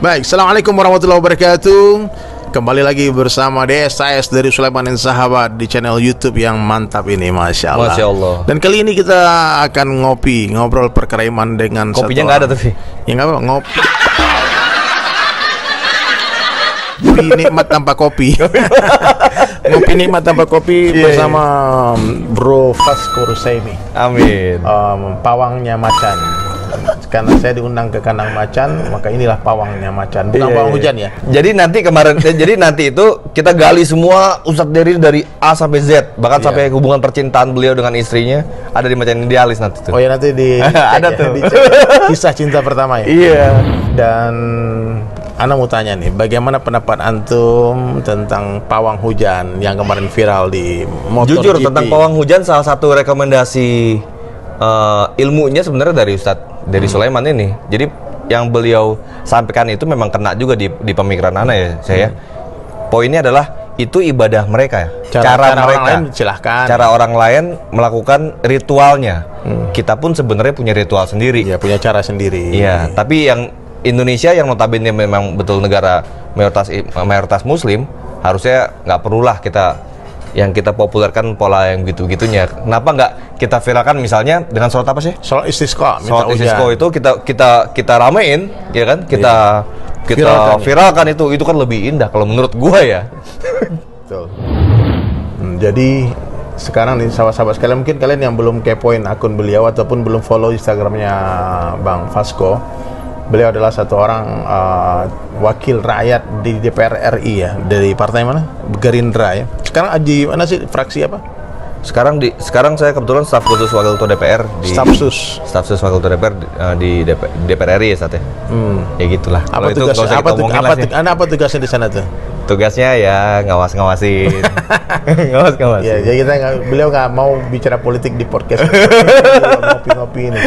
Baik, Assalamualaikum warahmatullahi wabarakatuh. Kembali lagi bersama DSIS dari Sulaiman dan Sahabat di channel YouTube yang mantap ini, Masya Allah. Masya Allah. Dan kali ini kita akan ngobrol perkara iman dengan kopinya nggak ada tapi. Ya nggak apa, ngopi nikmat tanpa kopi. Ngopi nikmat tanpa kopi bersama Bro Vasco Rusaimi. Amin. Pawangnya macan. Karena saya diundang ke kandang macan, maka inilah pawangnya macan, bukan pawang hujan ya. Jadi nanti itu kita gali semua Ustadz Dery dari A sampai Z, bahkan sampai hubungan percintaan beliau dengan istrinya ada di Macan Idealis nanti tuh. Oh ya, nanti ada ya, tuh. Kisah cinta pertama ya. Iya. Dan Ana mau tanya nih, bagaimana pendapat antum tentang pawang hujan yang kemarin viral di MotoGP? Jujur tentang pawang hujan, salah satu rekomendasi ilmunya sebenarnya dari Ustadz dari Sulaiman ini. Jadi yang beliau sampaikan itu memang kena juga di pemikiran Ana ya, saya. Poinnya adalah itu ibadah mereka ya. Cara mereka, orang lain silahkan. Cara orang lain melakukan ritualnya. Kita pun sebenarnya punya ritual sendiri. Ya, punya cara sendiri. Iya, tapi yang Indonesia yang notabene memang betul negara mayoritas Muslim, harusnya nggak perlulah kita populerkan pola yang gitu-gitunya. Kenapa nggak kita viralkan misalnya dengan sholat apa sih? Sholat istisqa. Sholat istisqa itu kita ramein, ya kan? Kita viralkan itu kan lebih indah kalau menurut gua ya. Betul. Jadi sekarang nih sahabat-sahabat sekalian, mungkin kalian yang belum kepoin akun beliau ataupun belum follow Instagramnya Bang Vasco. Beliau adalah satu orang wakil rakyat di DPR RI ya, dari partai mana? Gerindra ya. Sekarang di mana sih, fraksi apa? Sekarang saya kebetulan staf khusus wakil ketua DPR di staf sus wakil ketua DPR di DPR RI ya saat ya. Ya gitulah. Apa tugasnya? Apa tugasnya di sana tuh? Tugasnya ya ngawasin. ngawasin. Ya, jadi beliau nggak mau bicara politik di podcast. Ngopi-ngopi ini.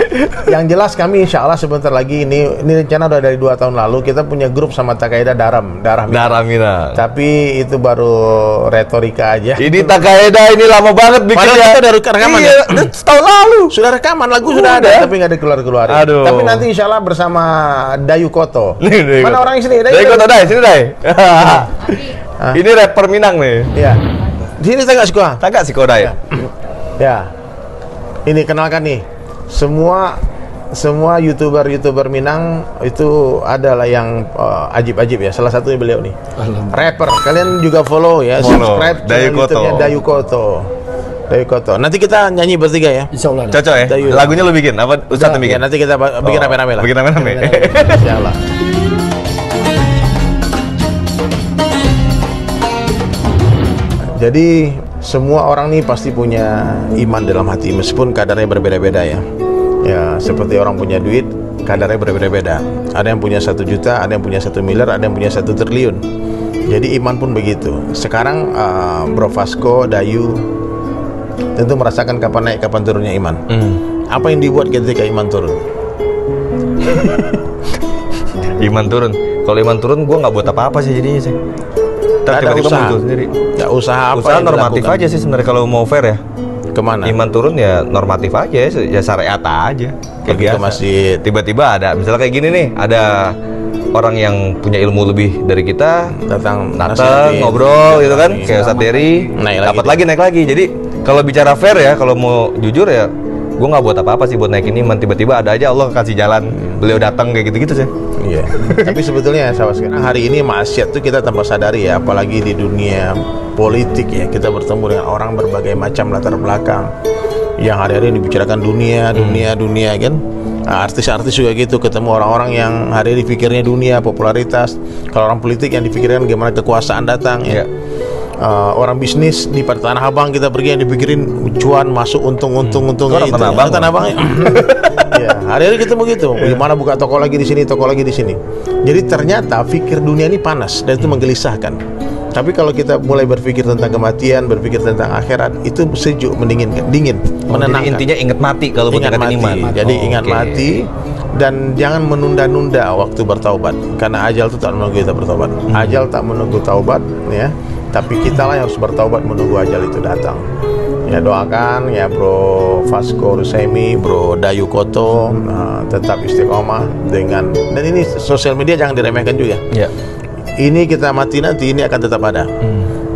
Yang jelas kami insya Allah sebentar lagi ini rencana udah dari 2 tahun lalu kita punya grup sama Takaeda darah mina. Tapi itu baru retorika aja. Ini Takaeda ini lama banget bikinnya. Padahal kita udah rekaman ya. Setahun lalu sudah rekaman, lagu sudah ada tapi nggak dikeluar. Aduh. Tapi nanti insya Allah bersama Dayu Koto. Mana orang sini? Dayu Koto, sini Day. Ini rapper Minang nih. Iya. Di sini Tagak Sikoda ya. Ya. Ini kenalkan nih. Semua YouTuber Minang itu adalah yang ajib-ajib ya. Salah satunya beliau nih. Rapper. Kalian juga follow ya, subscribe channel YouTube-nya Dayu Koto. Nanti kita nyanyi bertiga ya. Insyaallah. Cocok ya. Lagunya lu bikin apa Ustadz yang bikin? Ya, nanti kita bikin rame-rame lah. Bikin rame-rame. Insyaallah. Jadi semua orang nih pasti punya iman dalam hati meskipun kadarnya berbeda-beda ya. Ya, seperti orang punya duit, kadarnya berbeda-beda. Ada yang punya 1 juta, ada yang punya 1 miliar, ada yang punya 1 triliun. Jadi iman pun begitu. Sekarang Bro Vasco, Dayu tentu merasakan kapan naik, kapan turunnya iman. Apa yang dibuat ketika iman turun? Iman turun. Kalau iman turun, gua nggak buat apa-apa sih jadinya sih. Tiba-tiba muncul sendiri. Ya, usaha normatif aja sih sebenarnya kalau mau fair ya. Kemana? Iman turun ya normatif aja, ya syariat aja. Kayak biasa. Masjid. Tiba-tiba ada, misalnya kayak gini nih, ada orang yang punya ilmu lebih dari kita datang ngobrol gitu kan, kayak Ustadz Dery, naik lagi. Jadi kalau bicara fair ya, kalau mau jujur ya, gue nggak buat apa-apa sih buat naikin iman. Tiba-tiba ada aja Allah kasih jalan, beliau datang kayak gitu-gitu sih. Iya. Tapi sebetulnya sahabat sekalian, hari ini maksiat tuh kita tanpa sadari ya, apalagi di dunia politik ya, kita bertemu dengan orang berbagai macam latar belakang yang hari-hari dibicarakan dunia kan. Artis-artis juga gitu, ketemu orang-orang yang hari ini pikirnya dunia, popularitas. Kalau orang politik yang dipikirkan gimana kekuasaan datang ya. Orang bisnis di Tanah Abang kita pergi yang dipikirin cuan masuk untung itu Tanah Abang ya. Ya, hari-hari kita begitu. Gimana buka toko lagi di sini. Jadi ternyata pikir dunia ini panas dan itu menggelisahkan. Tapi kalau kita mulai berpikir tentang kematian, berpikir tentang akhirat, itu sejuk, dingin, menenangkan. Intinya ingat mati kalau ingat mati. Iman. Jadi ingat mati dan jangan menunda-nunda waktu bertaubat karena ajal itu tak menunggu kita bertaubat. Ajal tak menunggu taubat ya. tapi kita lah yang harus bertaubat menunggu ajal itu datang. Ya doakan ya Bro Vasco Rusemi, Bro Dayu Koto, tetap istiqomah dengan, dan ini sosial media jangan diremehkan juga. Ya. Ini kita mati nanti, ini akan tetap ada.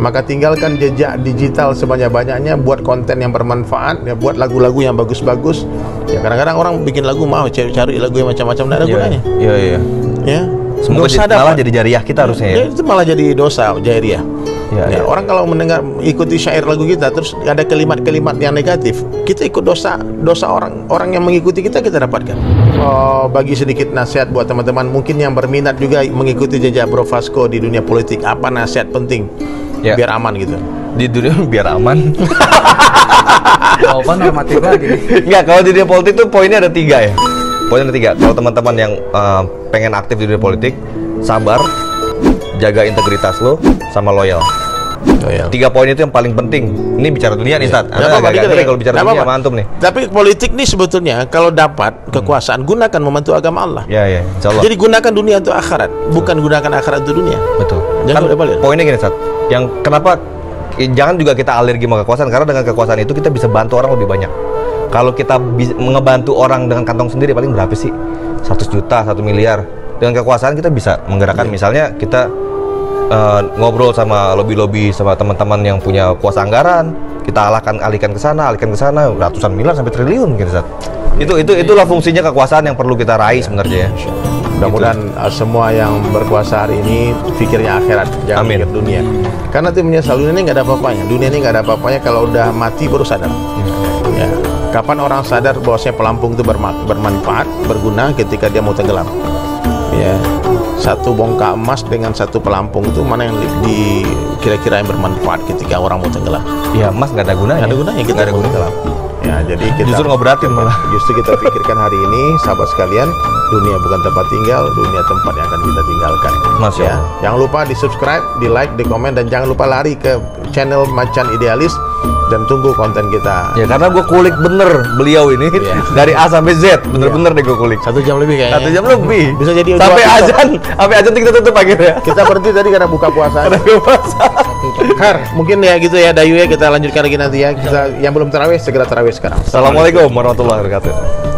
Maka tinggalkan jejak digital sebanyak-banyaknya, buat konten yang bermanfaat, ya buat lagu-lagu yang bagus-bagus. Ya kadang-kadang orang bikin lagu mau cari lagu yang macam-macam, tidak ada gunanya. Iya. Ya. Semoga malah jadi jariah kita harusnya ya. Itu malah jadi dosa jariah. Ya. Orang kalau mendengar ikuti syair lagu kita terus ada kalimat-kalimat yang negatif, kita ikut dosa orang yang mengikuti kita dapatkan. Bagi sedikit nasihat buat teman-teman mungkin yang berminat juga mengikuti jejak Bro Vasco di dunia politik, apa nasihat penting biar aman gitu di dunia biar aman? Jawaban normatif lagi. Enggak, kalau di dunia politik tuh poinnya ada 3 ya. Poinnya ada 3. Kalau teman-teman yang pengen aktif di dunia politik, sabar, jaga integritas lo, sama loyal. 3 poin itu yang paling penting. Ini bicara dunia nih, Ustaz. Kalau bicara dunia mantap nih. Tapi politik nih sebetulnya kalau dapat kekuasaan, gunakan membantu agama Allah. Ya, insyaallah. Jadi gunakan dunia untuk akhirat, bukan gunakan akhirat untuk dunia. Betul. Jangan udah balik. Poinnya gini, Ustaz. Yang kenapa jangan juga kita alergi sama kekuasaan, karena dengan kekuasaan itu kita bisa bantu orang lebih banyak. Kalau kita ngebantu orang dengan kantong sendiri paling berapa sih? 100 juta, 1 miliar. Dengan kekuasaan kita bisa menggerakkan, misalnya kita ngobrol sama lobby-lobby sama teman-teman yang punya kuasa anggaran, kita alihkan ke sana ratusan miliar sampai triliun mungkin, Ustaz. Itulah fungsinya kekuasaan yang perlu kita raih sebenarnya ya. Mudah-mudahan semua yang berkuasa hari ini pikirnya akhirat, jangan pikir dunia. Karena itu menyesal, dunia ini nggak ada apa-apanya. Dunia ini nggak ada apa-apanya, kalau udah mati baru sadar. Ya. Kapan orang sadar bahwasanya pelampung itu bermanfaat, berguna ketika dia mau tenggelam. Ya. Satu bongkah emas dengan satu pelampung itu mana yang kira-kira yang bermanfaat ketika orang mau tenggelam? Ya, emas nggak ada gunanya. Nggak ada gunanya, kita mau tenggelam. Ya, jadi kita justru ngoberatin malah. Justru kita pikirkan hari ini, sahabat sekalian, dunia bukan tempat tinggal, dunia tempat yang akan kita tinggalkan. Masya Allah. Jangan lupa di subscribe, di like, di komen, dan jangan lupa lari ke channel Macan Idealis dan tunggu konten kita. Ya, karena gue kulik bener beliau ini dari A sampai Z, bener-bener deh gue kulik. 1 jam lebih kayaknya. 1 jam lebih. Bisa jadi sampai azan kita tutup akhirnya. Kita berhenti tadi karena buka puasa. Mungkin ya gitu ya Dayu ya, kita lanjutkan lagi nanti ya. Kita yang belum tarawih segera tarawih sekarang. Assalamualaikum warahmatullahi wabarakatuh.